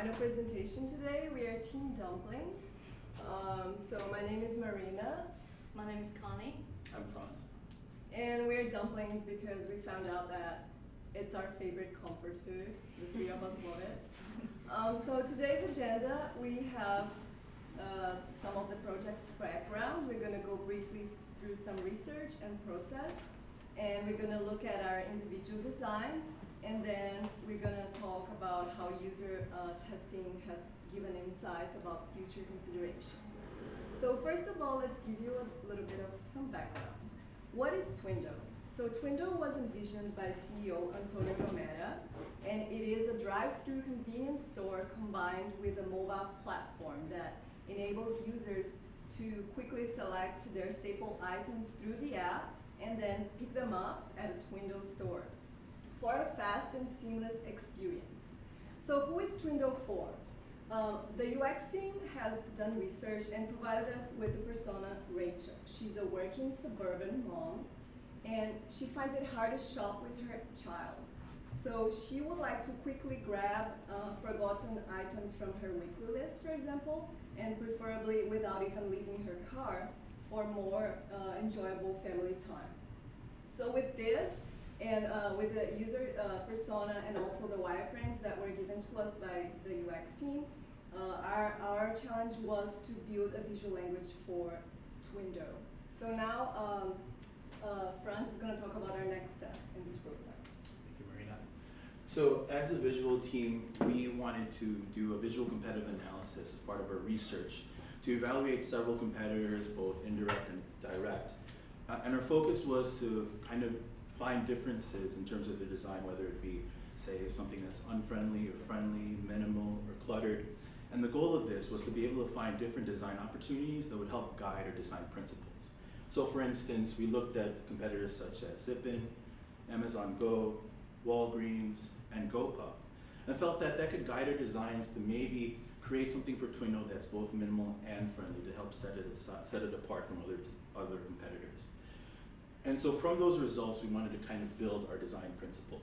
final presentation today. We are Team Dumplings. So my name is Marina. My name is Connie. I'm Franz. And we're dumplings because we found out that it's our favorite comfort food. The three of us love it. So today's agenda, we have some of the project background. We're going to go briefly through some research and process. And we're going to look at our individual designs. And then we're going to talk about how user testing has given insights about future considerations. So first of all, let's give you a little bit of some background. What is Twindo? So Twindo was envisioned by CEO Antonio Romera, and it is a drive-through convenience store combined with a mobile platform that enables users to quickly select their staple items through the app and then pick them up at a Twindo store for a fast and seamless experience. So who is Twindo for? The UX team has done research and provided us with the persona Rachel. She's a working suburban mom, and she finds it hard to shop with her child. So she would like to quickly grab forgotten items from her weekly list, for example, and preferably without even leaving her car for more enjoyable family time. So with this, and with the user persona and also the wireframes that were given to us by the UX team, our challenge was to build a visual language for Twindo. So now Franz is going to talk about our next step in this process. Thank you, Marina. So as a visual team, we wanted to do a visual competitive analysis as part of our research to evaluate several competitors, both indirect and direct. And our focus was to kind of find differences in terms of the design, whether it be, say, something that's unfriendly or friendly, minimal or cluttered. And the goal of this was to be able to find different design opportunities that would help guide our design principles. So for instance, we looked at competitors such as Zippin, Amazon Go, Walgreens, and GoPuff, and felt that that could guide our designs to maybe create something for Twindo that's both minimal and friendly to help set it apart from other competitors. And so from those results, we wanted to kind of build our design principles.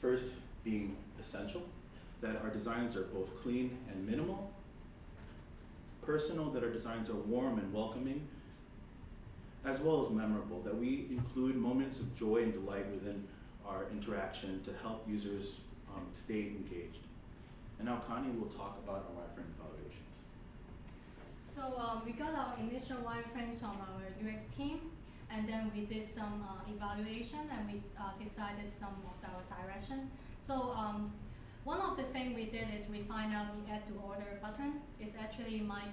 First being essential, that our designs are both clean and minimal. Personal, that our designs are warm and welcoming, as well as memorable, that we include moments of joy and delight within our interaction to help users stay engaged. And now Connie will talk about our wireframe evaluations. So we got our initial wireframes from our UX team, and then we did some evaluation, and we decided some of our direction. So one of the things we did is we find out the add to order button is actually might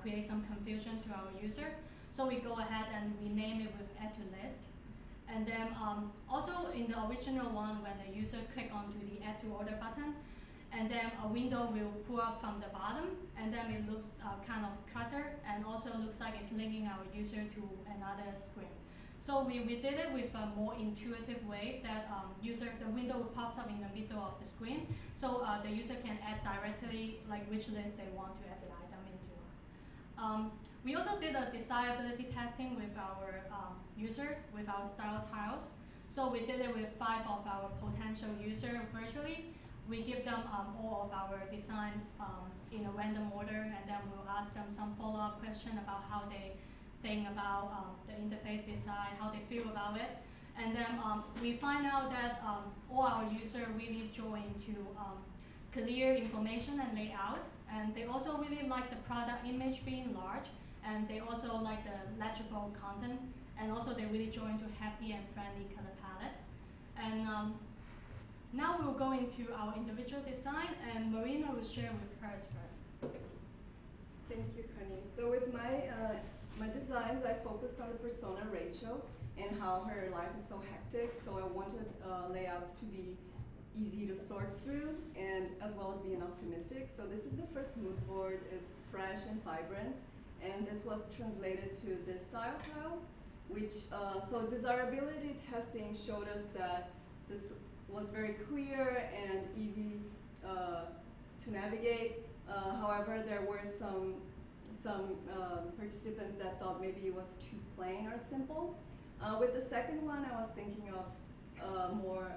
create some confusion to our user. So we go ahead and we name it with add to list. And then also in the original one, when the user click onto the add to order button, and then a window will pull up from the bottom, and then it looks kind of cluttered, and also looks like it's linking our user to another screen. So we did it with a more intuitive way that the window pops up in the middle of the screen, so the user can add directly like which list they want to add the item into. We also did a desirability testing with our users with our style tiles. So we did it with 5 of our potential users virtually. We give them all of our design in a random order, and then we'll ask them some follow-up question about how they think about the interface design, how they feel about it. And then we find out that all our users really join to clear information and layout, and they also really like the product image being large, and they also like the legible content, and also they really join to happy and friendly color palette. And now we'll go into our individual design, and Marina will share with hers first. Thank you, Connie. So with my designs, I focused on the persona Rachel and how her life is so hectic. So I wanted layouts to be easy to sort through, and as well as being optimistic. So this is the first mood board. It's fresh and vibrant, and this was translated to this style tile, which so desirability testing showed us that this was very clear and easy to navigate. However, there were some participants that thought maybe it was too plain or simple. With the second one, I was thinking of more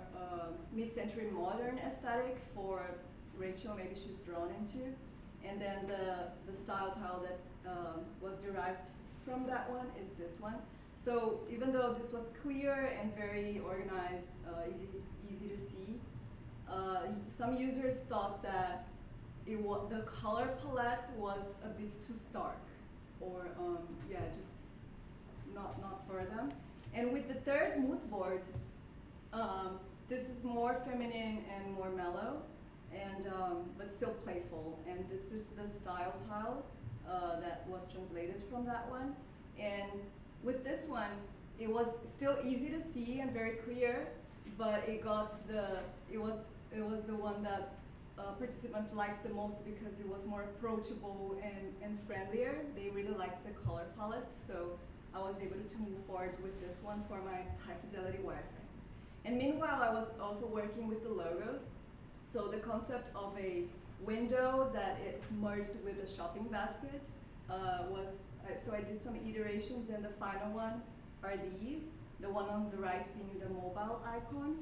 mid-century modern aesthetic for Rachel, maybe she's drawn into. And then the style tile that was derived from that one is this one. So even though this was clear and very organized, easy to see, some users thought that the color palette was a bit too stark, or just not for them. And with the third mood board, this is more feminine and more mellow, and but still playful. And this is the style tile that was translated from that one. And with this one, it was still easy to see and very clear, but it was the one that participants liked the most because it was more approachable and friendlier. They really liked the color palette, so I was able to move forward with this one for my high fidelity wireframes. And meanwhile, I was also working with the logos. So the concept of a window that is merged with a shopping basket so I did some iterations, and the final one are these. The one on the right being the mobile icon.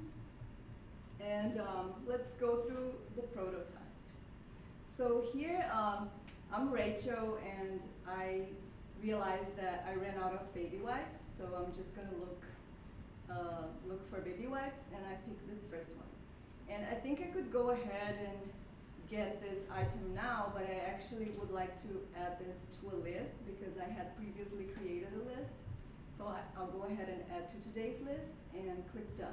And let's go through the prototype. So here, I'm Rachel, and I realized that I ran out of baby wipes, so I'm just gonna look for baby wipes, and I picked this first one. And I think I could go ahead and get this item now, but I actually would like to add this to a list because I had previously created a list. So I'll go ahead and add to today's list and click done.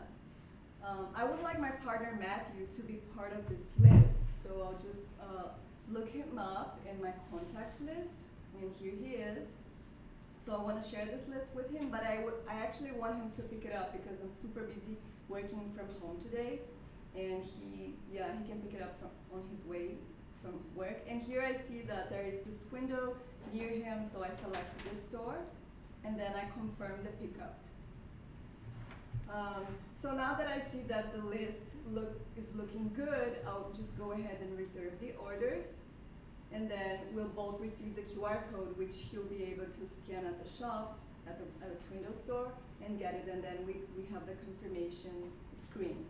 I would like my partner Matthew to be part of this list, so I'll just look him up in my contact list, and here he is. So I want to share this list with him, but I actually want him to pick it up because I'm super busy working from home today, and he can pick it up on his way from work. And here I see that there is this window near him, so I select this store, and then I confirm the pickup. So now that I see that the list is looking good, I'll just go ahead and reserve the order. And then we'll both receive the QR code, which he'll be able to scan at the shop, at the Twindo store, and get it. And then we have the confirmation screen.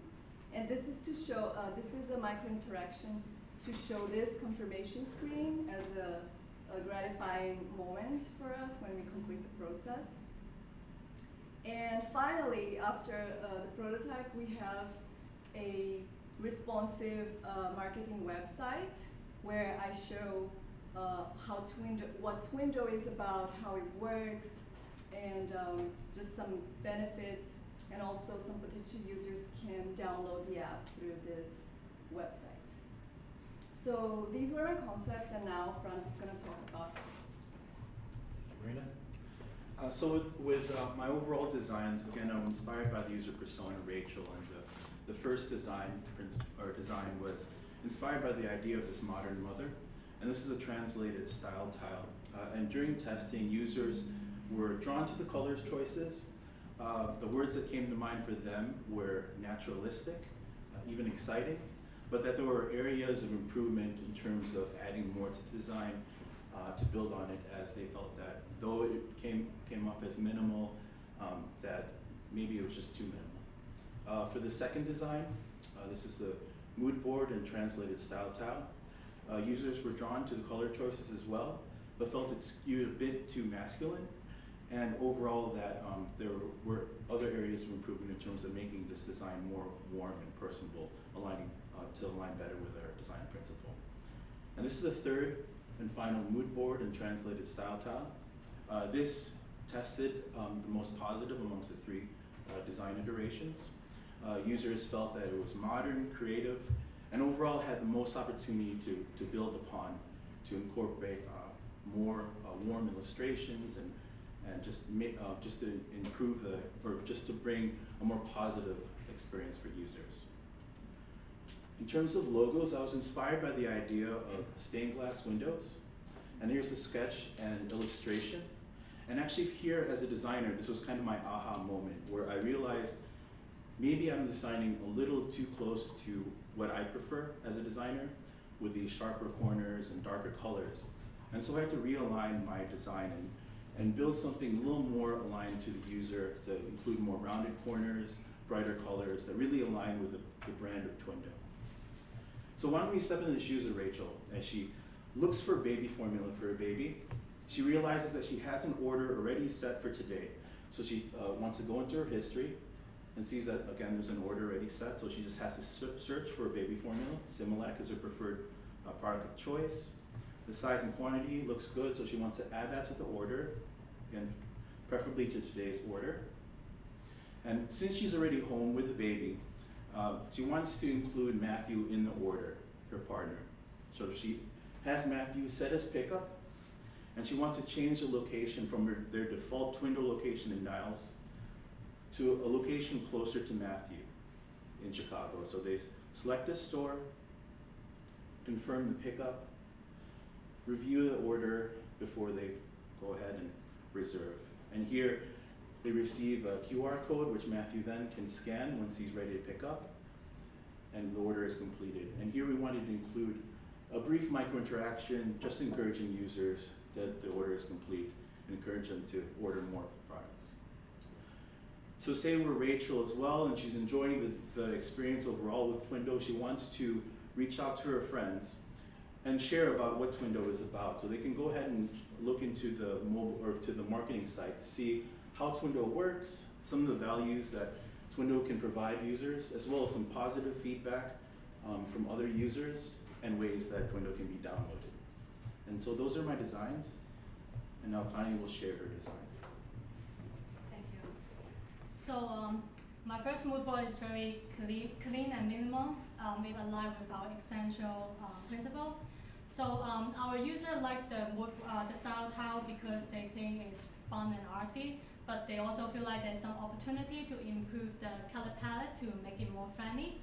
And this is to show, this is a micro interaction to show this confirmation screen as a gratifying moment for us when we complete the process. And finally, after the prototype, we have a responsive marketing website where I show what Twindo is about, how it works, and just some benefits, and also some potential users can download the app through this website. So these were my concepts, and now Franz is going to talk about this. Marina? So with my overall designs, again, I'm inspired by the user persona, Rachel, and the first design was inspired by the idea of this modern mother. And this is a translated style tile. And during testing, users were drawn to the colors choices. The words that came to mind for them were naturalistic, even exciting, but that there were areas of improvement in terms of adding more to the design to build on it, as they felt that though it came off as minimal, that maybe it was just too minimal. For the second design, this is the mood board and translated style tile. Users were drawn to the color choices as well, but felt it skewed a bit too masculine, and overall that there were other areas of improvement in terms of making this design more warm and personable, aligning to align better with our design principle. And this is the third and final mood board and translated style tile. This tested the most positive amongst the three design iterations. Users felt that it was modern, creative, and overall had the most opportunity to build upon, to incorporate more warm illustrations and just to improve just to bring a more positive experience for users. In terms of logos, I was inspired by the idea of stained glass windows. And here's the sketch and illustration. And actually here as a designer, this was kind of my aha moment where I realized maybe I'm designing a little too close to what I prefer as a designer with these sharper corners and darker colors. And so I had to realign my design and build something a little more aligned to the user, to include more rounded corners, brighter colors that really align with the brand of Twindo. So why don't we step into the shoes of Rachel as she looks for baby formula for her baby. She realizes that she has an order already set for today. So she wants to go into her history and sees that, again, there's an order already set. So she just has to search for a baby formula. Similac is her preferred product of choice. The size and quantity looks good, so she wants to add that to the order, again, preferably to today's order. And since she's already home with the baby, she wants to include Matthew in the order, her partner. So she has Matthew set as pickup, and she wants to change the location from their default Twindo location in Niles to a location closer to Matthew in Chicago. So they select this store, confirm the pickup, review the order before they go ahead and reserve. And here they receive a QR code, which Matthew then can scan once he's ready to pick up, and the order is completed. And here we wanted to include a brief micro interaction, just encouraging users that the order is complete and encourage them to order more products. So say we're Rachel as well, and she's enjoying the experience overall with Twindo. She wants to reach out to her friends and share about what Twindo is about. So they can go ahead and look into the mobile or to the marketing site to see how Twindo works, some of the values that Twindo can provide users, as well as some positive feedback from other users and ways that Twindo can be downloaded. And so those are my designs, and now Connie will share her designs. Thank you. So my first mood board is very clean and minimal. It aligns with our essential principle. So our user like the style tile because they think it's fun and artsy, but they also feel like there's some opportunity to improve the color palette to make it more friendly.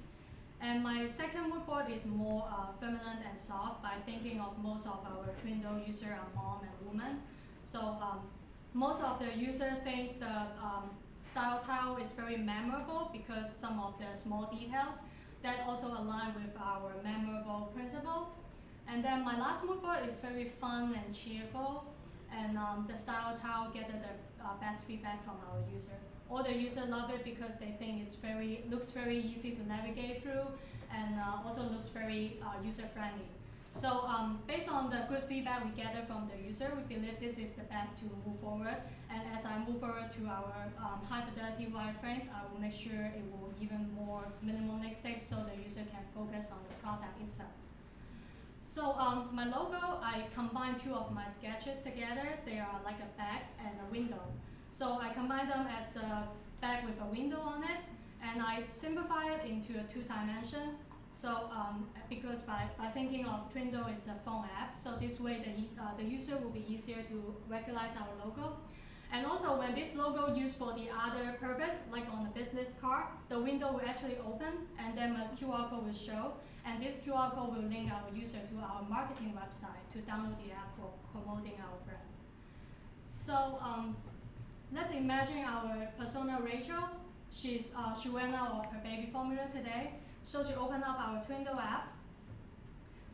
And my second mood board is more feminine and soft by thinking of most of our Twindo users are mom and woman. So most of the users think the style tile is very memorable because some of the small details that also align with our memorable principle. And then my last mood board is very fun and cheerful, and the style tile gathered the best feedback from our user. All the users love it because they think it looks very easy to navigate through, and also looks very user-friendly. So based on the good feedback we gather from the user, we believe this is the best to move forward. And as I move forward to our high-fidelity wireframes, I will make sure it will even more minimal mistakes so the user can focus on the product itself. So my logo, I combine two of my sketches together. They are like a bag and a window. So I combine them as a bag with a window on it, and I simplify it into a two-dimension. So because by thinking of Twindo as a phone app, so this way the user will be easier to recognize our logo. And also when this logo used for the other purpose, like on a business card, the window will actually open and then a QR code will show. And this QR code will link our user to our marketing website to download the app for promoting our brand. So let's imagine our persona Rachel. She went out of her baby formula today. So she opened up our Twindo app.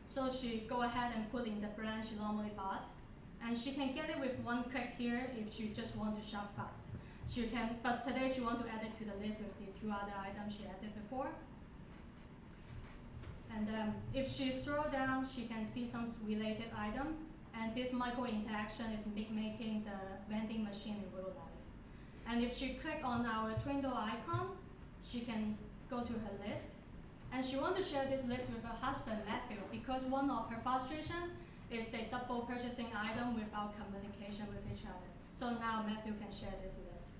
So she go ahead and put in the brand she normally bought. And she can get it with one click here if she just want to shop fast. She can, but today she want to add it to the list with the two other items she added before. And if she scroll down, she can see some related item. And this micro interaction is making the vending machine in real life. And if she click on our Twindo icon, she can go to her list. And she want to share this list with her husband, Matthew, because one of her frustration is they double purchasing item without communication with each other. So now Matthew can share this list.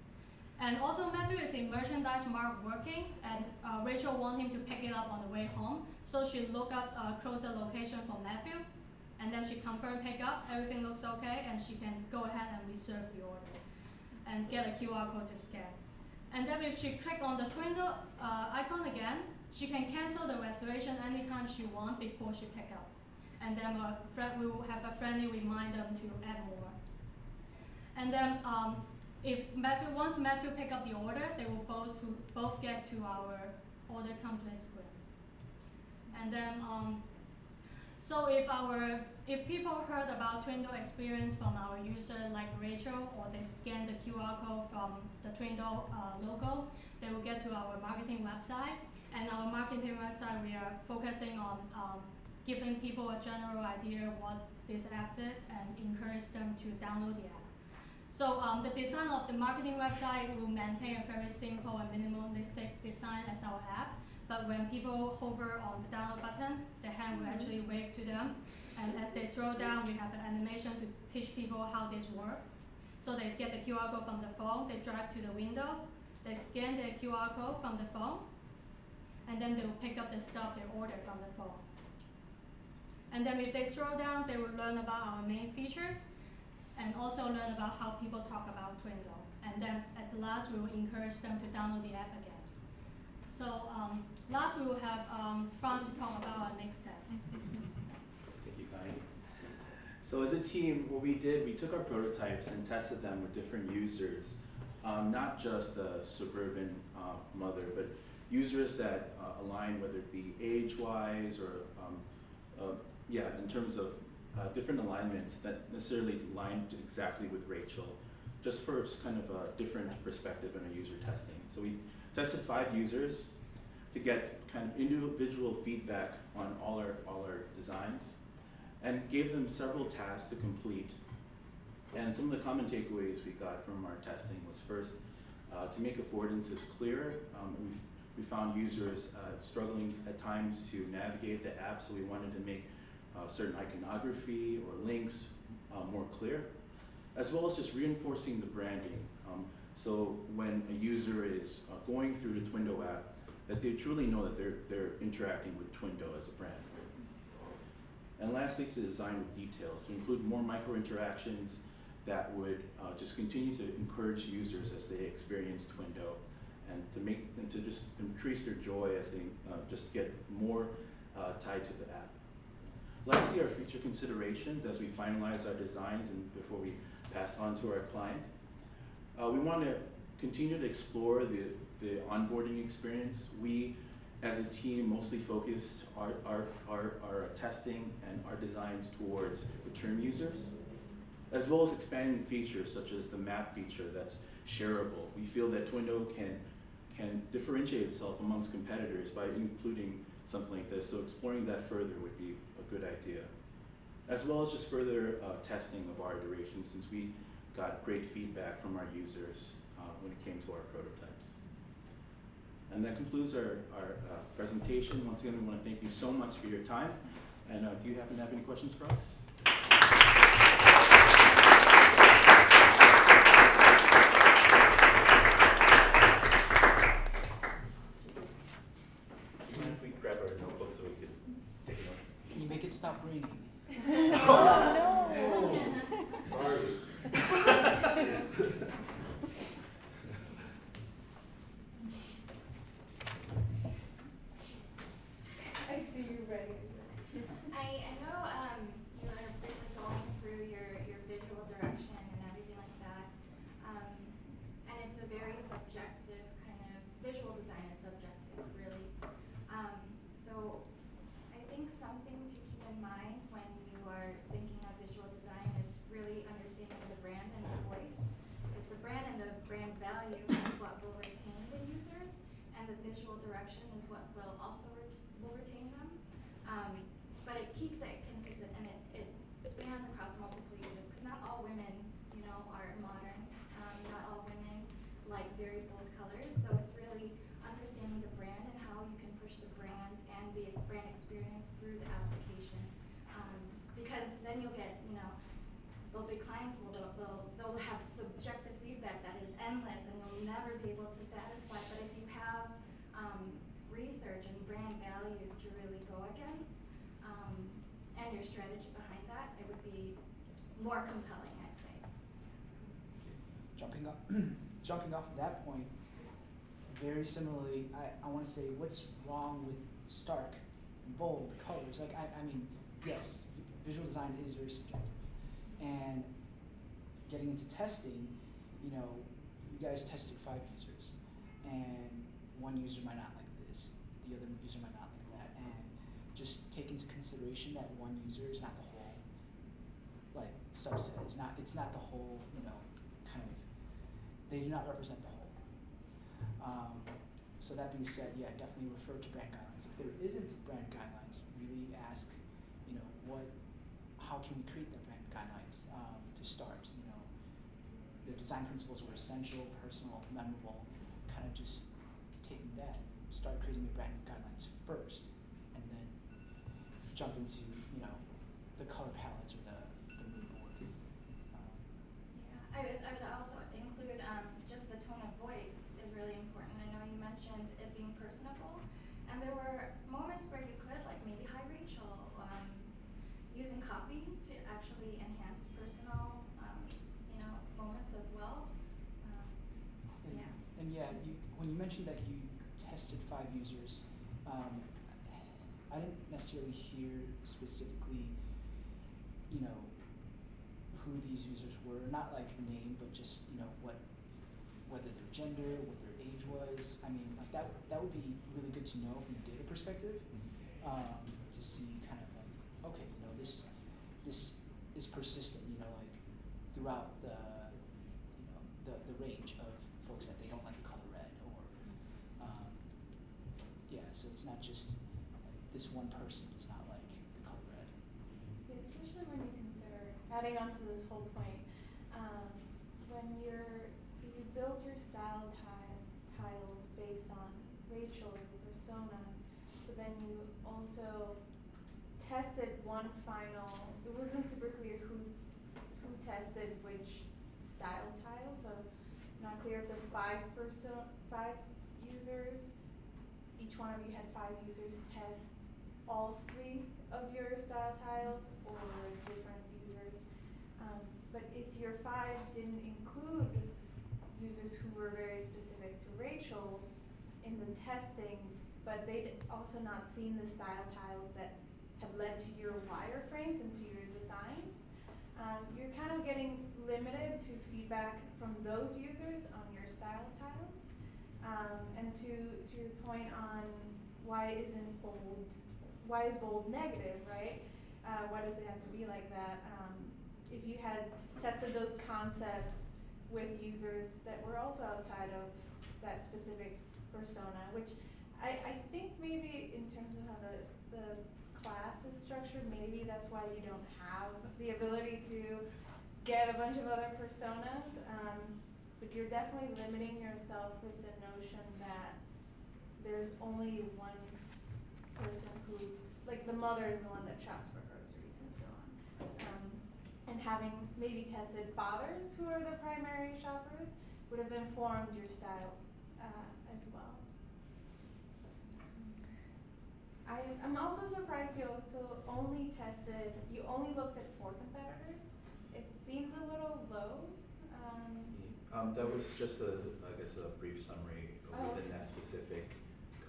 And also Matthew is in merchandise mart working, and Rachel want him to pick it up on the way home. So she look up a closer location for Matthew, and then she confirm pick up, everything looks okay, and she can go ahead and reserve the order and get a QR code to scan. And then if she click on the Twindo icon again, she can cancel the reservation anytime she wants before she pick up. And then we will have a friendly reminder to add more. And then once Matthew pick up the order, they will both get to our order complete screen. And then so if people heard about Twindo experience from our user like Rachel, or they scan the QR code from the Twindo logo, they will get to our marketing website. And our marketing website, we are focusing on giving people a general idea of what this app is and encourage them to download the app. So the design of the marketing website will maintain a very simple and minimalistic design as our app. But when people hover on the download button, the hand will actually wave to them. And as they scroll down, we have an animation to teach people how this works. So they get the QR code from the phone, they drive to the window, they scan the QR code from the phone, and then they'll pick up the stuff they ordered from the phone. And then if they scroll down, they will learn about our main features and also learn about how people talk about Twindo. And then at the last, we will encourage them to download the app again. So last, we will have Franz to talk about our next steps. Thank you, Connie. So as a team, what we did, we took our prototypes and tested them with different users, not just the suburban mother, but users that align, whether it be age-wise or in terms of different alignments that necessarily aligned exactly with Rachel, just kind of a different perspective in our user testing. So we tested 5 users to get kind of individual feedback on all our designs, and gave them several tasks to complete. And some of the common takeaways we got from our testing was first, to make affordances clearer. We found users struggling at times to navigate the app, so we wanted to make certain iconography or links more clear, as well as just reinforcing the branding. So when a user is going through the Twindo app, that they truly know that they're interacting with Twindo as a brand. And lastly, to design with details, to include more micro interactions that would just continue to encourage users as they experience Twindo, and to just increase their joy as they just get more tied to the app. Lastly, our future considerations as we finalize our designs and before we pass on to our client. We want to continue to explore the onboarding experience. We, as a team, mostly focused our testing and our designs towards return users, as well as expanding features such as the map feature that's shareable. We feel that Twindo can differentiate itself amongst competitors by including something like this, so exploring that further would be a good idea. As well as just further testing of our iteration, since we got great feedback from our users when it came to our prototypes. And that concludes our presentation. Once again, we want to thank you so much for your time. And do you happen to have any questions for us? If we grab our notebook so we could take notes. Can you make it stop raining? Oh, sorry. I see you ready. I know you were briefly going through your visual direction and everything like that, and it's a very subjective kind of, visual design is subjective, really. So I think something to keep in mind when you are thinking of visual design is really understanding the brand and the voice. Because the brand and the brand value is what will retain the users, and the visual direction is what will also will retain them. But it keeps it consistent, and it spans across multiple users, because not all women, are modern. Not all women like very bold colors, so it's really understanding the brand and how you can push the brand and the brand experience through the application. Because then you'll get, there'll be clients they'll have subjective feedback that is endless, and you'll never be able to satisfy. But if you have research and brand values to really go against, and your strategy behind that, it would be more compelling, I'd say. Jumping off of that point, very similarly, I want to say what's wrong with stark, bold colors. Like, I mean, yes, visual design is very subjective. And getting into testing, you guys tested 5 users, and one user might not like this, the other user might not like that, and just take into consideration that one user is not the whole, subset. It's not the whole, kind of, they do not represent the whole. So that being said, yeah, definitely refer to brand guidelines. If there isn't brand guidelines, really ask, how can we create the brand guidelines to start? The design principles were essential, personal, memorable. Kind of just taking that, start creating the brand guidelines first, and then jump into the color palettes or the mood board. Yeah, I would also include just the tone of voice is really important. I know you mentioned it being personable, and there were moments where you could maybe hi Rachel, using copy to actually enhance personal moments as well. Yeah. And yeah, when you mentioned that you tested 5 users, I didn't necessarily hear specifically, who these users were, not like name, but just whether their gender, what their age was. I mean, that would be really good to know from a data perspective, to see kind of okay, this is persistent, throughout the range of folks that they don't like the color red, or so it's not just this one person does not like the color red. Yeah, especially when you consider, adding on to this whole point, so you build your style tiles based on Rachel as a persona, but then you also tested one final, it wasn't super clear who tested which style tile, so not clear if the 5 users, each one of you had 5 users test all 3 of your style tiles or different users. But if your 5 didn't include users who were very specific to Rachel in the testing, but they'd also not seen the style tiles that had led to your wireframes and to your designs, you're kind of getting limited to feedback from those users on your style tiles. And to your point on why is bold negative, right? Why does it have to be like that? If you had tested those concepts with users that were also outside of that specific persona, which I think maybe in terms of how the class is structured, maybe that's why you don't have the ability to get a bunch of other personas, but you're definitely limiting yourself with the notion that there's only one person who, like the mother is the one that shops for groceries and so on. And having maybe tested fathers who are the primary shoppers would have informed your style as well. I'm also surprised you only looked at 4 competitors. It seemed a little low. That was just a brief summary within that specific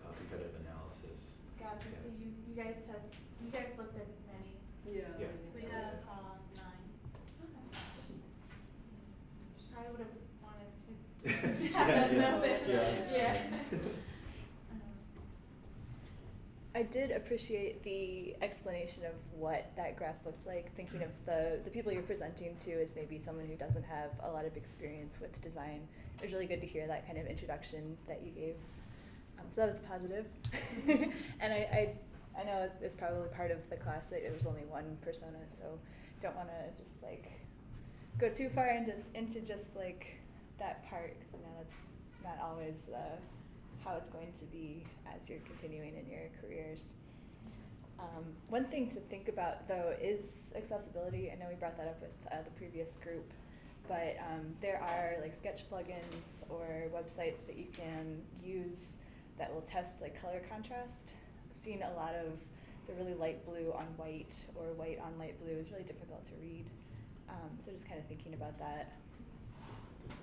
competitive analysis. Gotcha. Yeah. So you guys looked at many. Yeah. Yeah. We have 9. Okay. I would have wanted to have that Yeah. noted. Yeah. I did appreciate the explanation of what that graph looked like, thinking of the people you're presenting to as maybe someone who doesn't have a lot of experience with design. It was really good to hear that kind of introduction that you gave. So that was positive. And I know it's probably part of the class that there was only one persona, so don't want to just go too far into just that part, because I know that's not always how it's going to be as you're continuing in your careers. One thing to think about though is accessibility. I know we brought that up with the previous group, but there are sketch plugins or websites that you can use that will test color contrast. Seeing a lot of the really light blue on white or white on light blue is really difficult to read. So just kind of thinking about that. Yeah.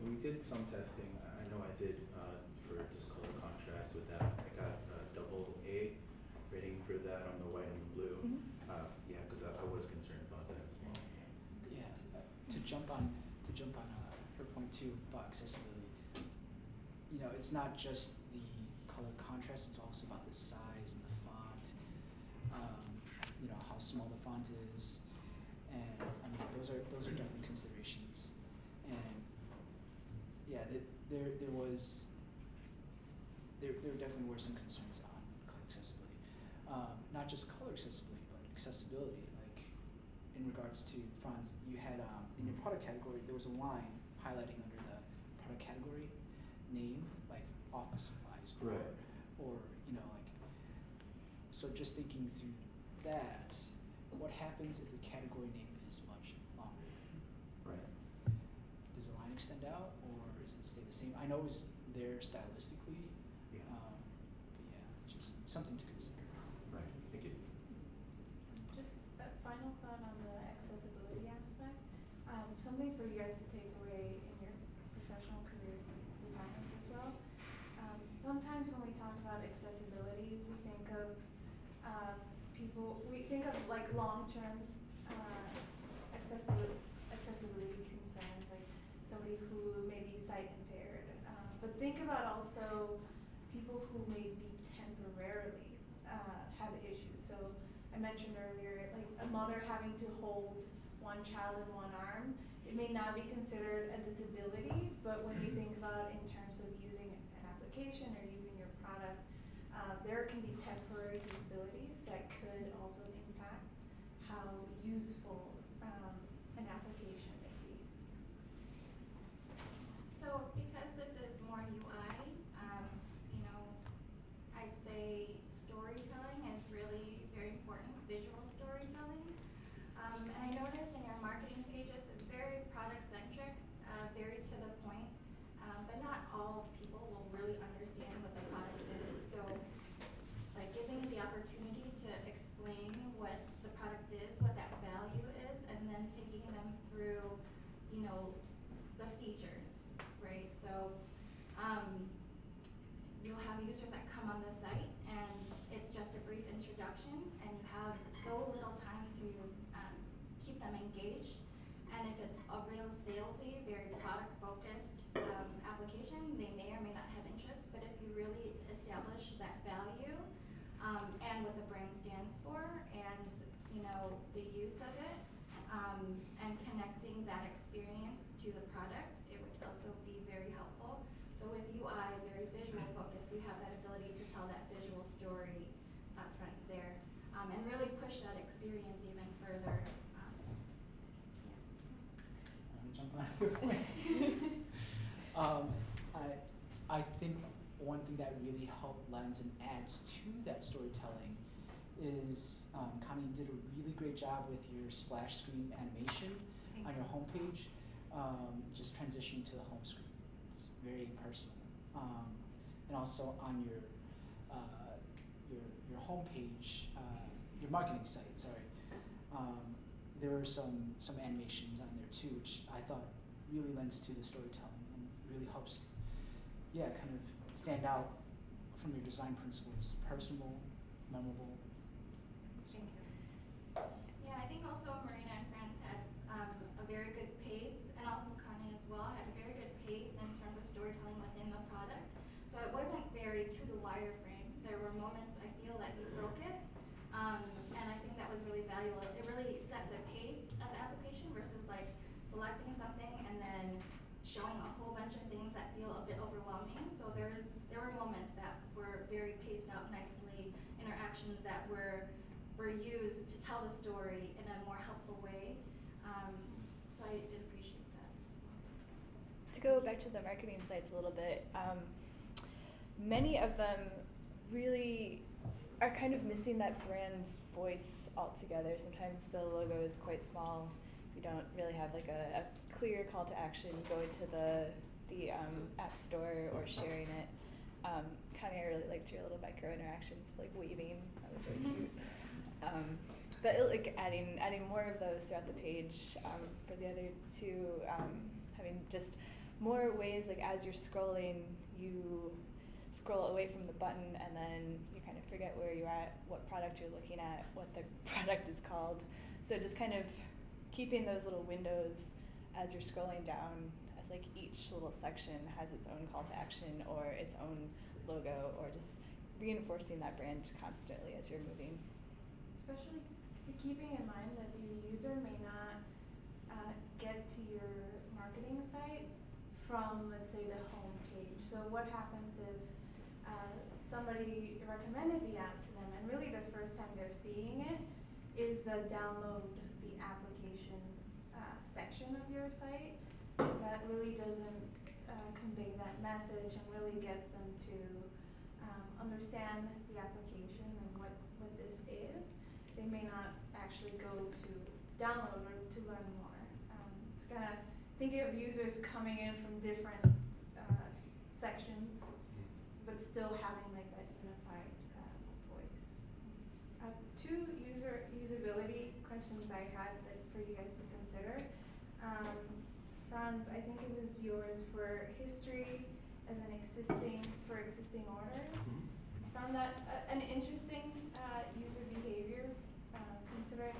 We did some testing. I know I did for just color contrast with that. I got a AA rating for that on the white and the blue. Mm-hmm. Because I was concerned about that as well. Yeah, to jump on her point too about accessibility. It's not just the color contrast; it's also about the size and the font. How small the font is, and those are definitely considerations. And yeah, there was were some concerns on color accessibility. Not just color accessibility, but accessibility. Like in regards to Franz, you had in your product category there was a line highlighting under the product category name, like office supplies, Right. or you know like. So just thinking through that, what happens if the category name is much longer? Right. Does the line extend out, or does it stay the same? I know it's there stylistically, Yeah. but yeah, just something to consider. Right. Thank you. Just a final thought on the accessibility aspect. Something for you guys to take away in your professional careers as designers as well. Sometimes when we talk about accessibility, we think of we think of like long-term accessibility concerns, like somebody who may be sight impaired. But think about also people who may be temporarily have issues. So I mentioned earlier, like a mother having to hold one child in one arm. It may not be considered a disability, but when you think about in terms of using an application or using your product, there can be temporary disabilities that could also impact how useful an application may be. So because this is more UI, you know, I'd say storytelling is really very important, visual storytelling. And I noticed in your marketing pages it's very product-centric, very to the point, but not all people will really understand what the product is. So like giving the opportunity to explain what the product is, what that value is, and then taking them through, you know, the features, right? So you'll have users that come on the site and it's just a brief introduction and you have so little time to keep them engaged. And if it's a real salesy, very product-focused application, they may or may not have interest, but if you really establish that value and what the brand stands for and, you know, the use of it and connecting that experience to the product, it would also be very helpful. So with UI, very visual focused, you have that ability to tell that visual story up front there and really push that experience even further. Jump on your point. I think one thing that really lends and adds to that storytelling is Connie did a really great job with your splash screen animation on your homepage, just transitioning to the home screen. It's very personal. And also on your homepage, your marketing site, sorry. There were some animations on there too, which I thought really lends to the storytelling and really helps, kind of stand out from your design principles, personal, memorable. Thank you. Yeah, I think also Marina and Franz had a very good pace, and also Connie as well had a very good pace in terms of storytelling within the product. So it wasn't very to the wireframe. There were moments I feel that you broke it, and I think that was really valuable. It really set the pace of the application versus like selecting something and then showing a whole bunch of things that feel a bit overwhelming. So there were moments that were very paced out nicely, interactions that were used to tell the story in a more helpful way. So I did appreciate that as well. To go back to the marketing sites a little bit, many of them really are kind of missing that brand's voice altogether. Sometimes the logo is quite small. You don't really have like a clear call to action going to the app store or sharing it. Connie, I really liked your little micro interactions, like waving. That was really cute. But like adding more of those throughout the page for the other two, having just more ways, like as you're scrolling, you scroll away from the button and then you kind of forget where you're at, what product you're looking at, what the product is called. So just kind of keeping those little windows as you're scrolling down, as like each little section has its own call to action or its own logo, or just reinforcing that brand constantly as you're moving. Especially keeping in mind that your user may not get to your marketing site from, let's say, the home page. So what happens if somebody recommended the app to them, and really the first time they're seeing it is the download the application section of your site. That really doesn't convey that message and really gets them to understand the application and what this is. They may not actually go to download or to learn more. It's kind of thinking of users coming in from different sections, but still having like that unified voice. Two usability questions I had that for you guys to consider. Franz, I think it was yours for history as an existing orders. I found that an interesting user behavior, considering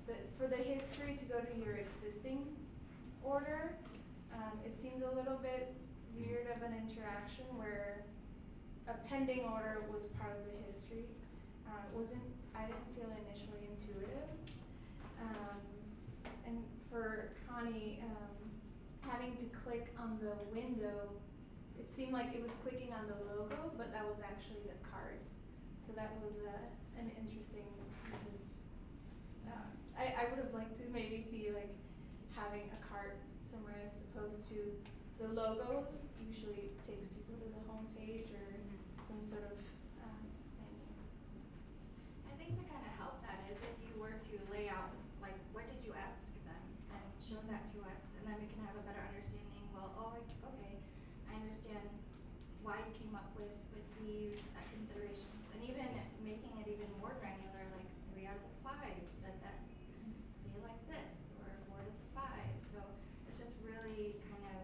that for the history to go to your existing order, it seemed a little bit weird of an interaction where a pending order was part of the history. I didn't feel initially intuitive. And for Connie, having to click on the window, it seemed like it was clicking on the logo, but that was actually the cart. So that was an interesting use of, I would have liked to maybe see like having a cart somewhere as opposed to the logo usually takes people to the home page or some sort of menu. I think to kind of help that is if you were to lay out, like, what did you ask them, and show that to us, and then we can have a better understanding. Well, okay, I understand why you came up with these considerations, and even making it even more granular, like 3 out of the 5 said that they like this, or 4 out of the 5. So it's just really kind of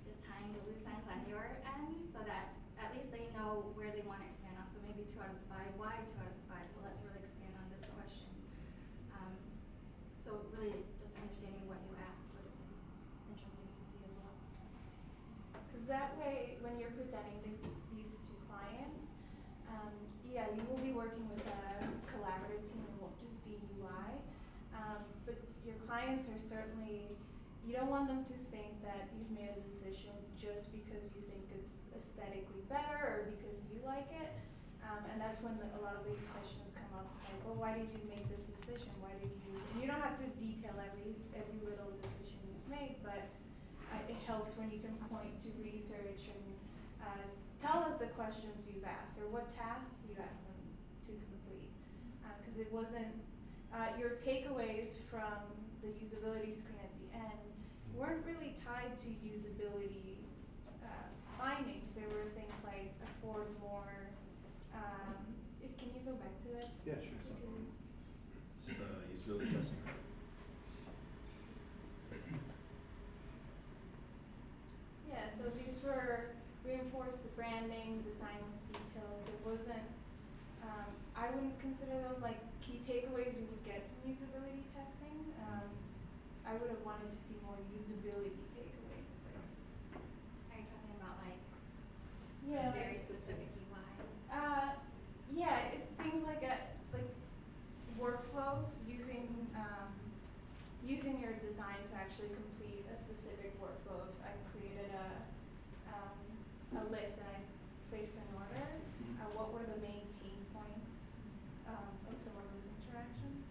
just tying the loose ends on your end, so that at least they know where they want to expand on. So maybe 2 out of the 5. Why 2 out of the 5? So let's really expand on this question. So really just understanding what you asked would have been interesting to see as well. Because that way, when you're presenting these to clients, yeah, you will be working with a collaborative team. It won't just be UI. But your clients are certainly, you don't want them to think that you've made a decision just because you think it's aesthetically better or because you like it. And that's when a lot of these questions come up, like, well, why did you make this decision? Why did you, and you don't have to detail every little decision you've made, but it helps when you can point to research and tell us the questions you've asked or what tasks you asked them to complete. Because it wasn't, your takeaways from the usability screen at the end weren't really tied to usability findings. There were things like afford more. Can you go back to that? Yeah, sure. Because It's the usability testing, right? yeah, so these were reinforced the branding, design details. It wasn't, I wouldn't consider them like key takeaways you would get from usability testing. I would have wanted to see more usability takeaways. Are you talking about like Yeah, very like, specific UI? yeah, things like workflows, using your design to actually complete a specific workflow. If I created a list and I placed an order, what were the main pain points of some of those interactions?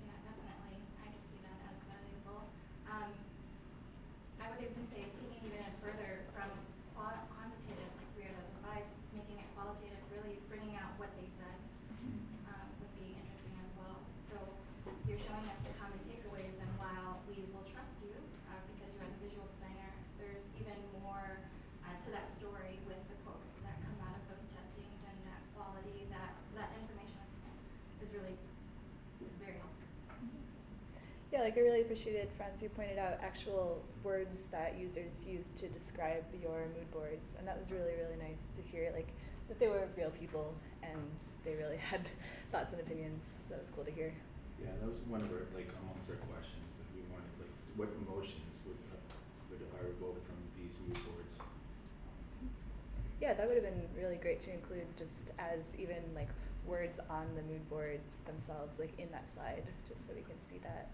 Yeah, definitely. I can see that as valuable. I would even say taking even further from quantitative, like 3 out of the 5, making it qualitative, really bringing out what they said would be interesting as well. So you're showing us the common takeaways, and while we will trust you because you're the visual designer, there's even more to that story with the quotes that come out of those testings and that quality, that information is really very helpful. Yeah, like I really appreciated, Franz, you pointed out actual words that users use to describe your mood boards, and that was really, really nice to hear, like, that they were real people and they really had thoughts and opinions, so that was cool to hear. Yeah, that was one of our, like, amongst our questions that we wanted, like, what emotions would are evoked from these mood boards? Yeah, that would have been really great to include just as even like words on the mood board themselves, like in that slide, just so we can see that.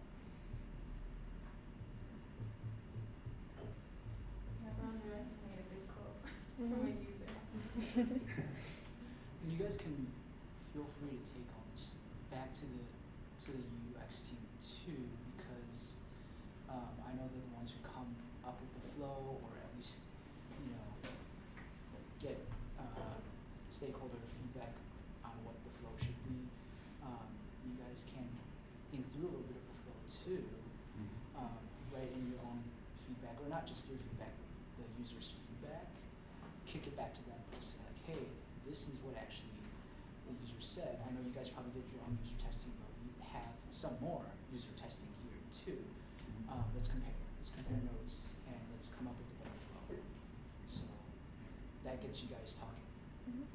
Never underestimate a good quote from a user. And you guys can feel free to take all this back to the UX team too, because I know they're the ones who come up with the flow, or at least get stakeholder feedback on what the flow should be. You guys can think through a little bit of the flow too, write in your own feedback, or not just your feedback, but the user's feedback. Kick it back to them, just say like, hey, this is what actually the user said. I know you guys probably did your own user testing, but we have some more user testing here too. Let's compare notes, and let's come up with a better flow. So that gets you guys talking. And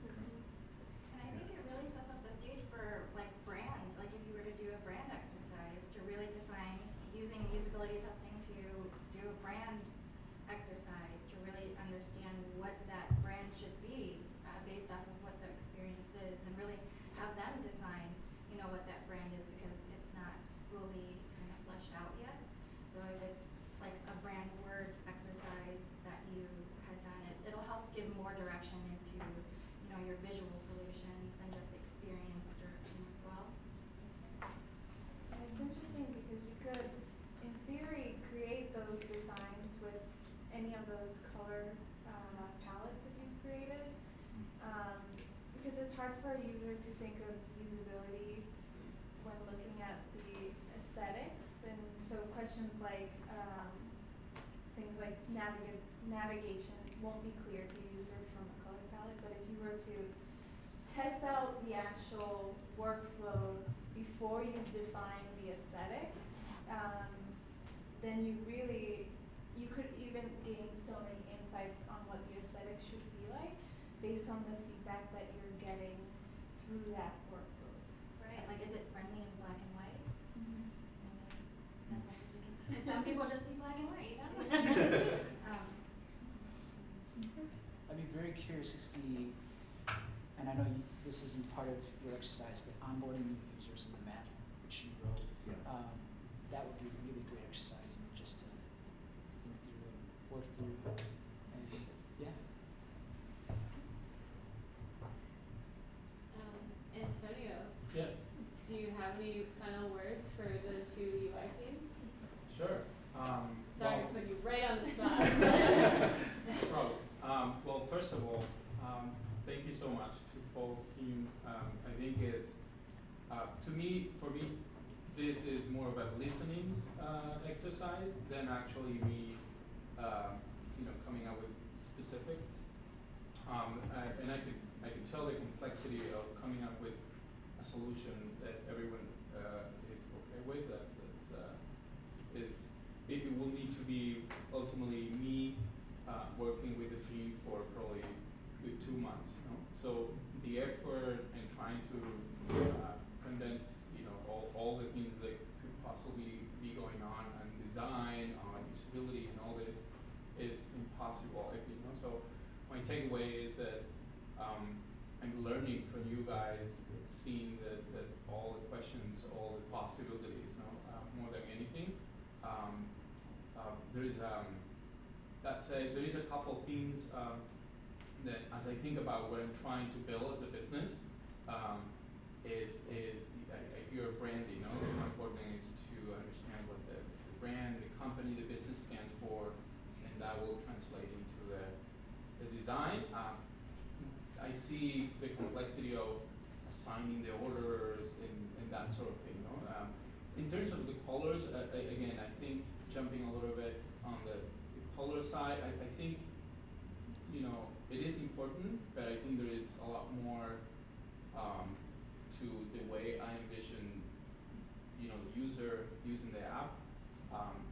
I think it really sets up the stage for like brand, like if you were to do a brand exercise to really define, using usability testing to do a brand exercise to really understand what that brand should be based off of what the experience is, and really have them define, what that brand is, because it's not fully kind of fleshed out yet. So if it's like a brand word exercise that you had done, it'll help give more direction into, your visual solutions and just experience direction as well. And it's interesting because you could, in theory, create those designs with any of those color palettes that you've created. Because it's hard for a user to think of usability when looking at the aesthetics, and so questions like things like navigation won't be clear to a user from a color palette. But if you were to test out the actual workflow before you define the aesthetic, then you could even gain so many insights on what the aesthetic should be like based on the feedback that you're getting through that workflows. Right. Like, is it friendly in black and white? Mm-hmm. That's something because some people just see black and white. I'd be very curious to see, and I know this isn't part of your exercise, but onboarding new users in the map, which you wrote. Yeah. That would be a really great exercise, and just to think through and work through, and yeah. Antonio, Yes, do you have any final words for the two UI teams? sure. Sorry to put you right on the spot. Well, first of all, thank you so much to both teams. I think for me, this is more of a listening exercise than actually me, coming up with specifics. And I could tell the complexity of coming up with a solution that everyone is okay with. It will need to be ultimately me working with the team for probably good 2 months. So the effort and trying to condense, all the things that could possibly be going on design, on usability, and all this is impossible. I think. So my takeaway is that I'm learning from you guys, seeing that all the questions, all the possibilities, more than anything. There is a couple things that, as I think about what I'm trying to build as a business, I hear branding. How important it is to understand what the brand, the company, the business stands for, and that will translate into the design. I see the complexity of assigning the orders and that sort of thing. In terms of the colors, again, I think jumping a little bit on the color side, I think, it is important, but I think there is a lot more to the way I envision, the user using the app.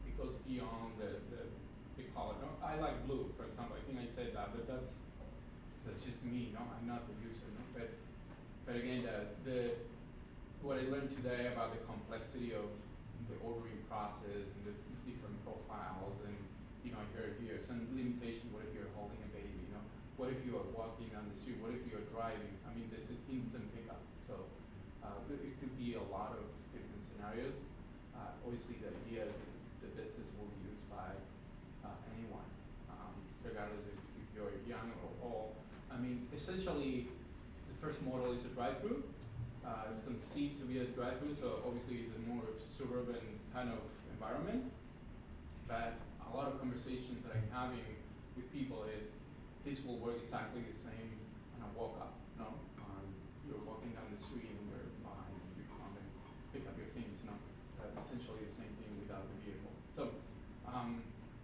It goes beyond the color. No, I like blue, for example. I think I said that, but that's just me. I'm not the user. But again, what I learned today about the complexity of the ordering process and the different profiles, and I heard here some limitation. What if you're holding a baby? What if you are walking on the street? What if you are driving? I mean, this is instant pickup. So it could be a lot of different scenarios. Obviously, the idea is that the business will be used by anyone, regardless if you're young or old. I mean, essentially, the first model is a drive-through. It's conceived to be a drive-through, so obviously it's a more suburban kind of environment. But a lot of conversations that I'm having with people is this will work exactly the same on a walk-up. No, you're walking down the street and you're behind, you come and pick up your things. No, essentially the same thing without the vehicle. So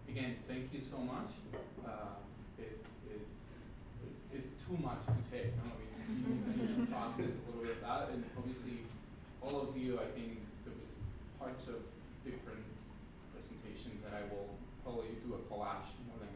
again, thank you so much. It's too much to take. No? I mean, you need to process a little bit of that, and obviously, all of you, I think there was parts of different presentations that I will probably do a collage more than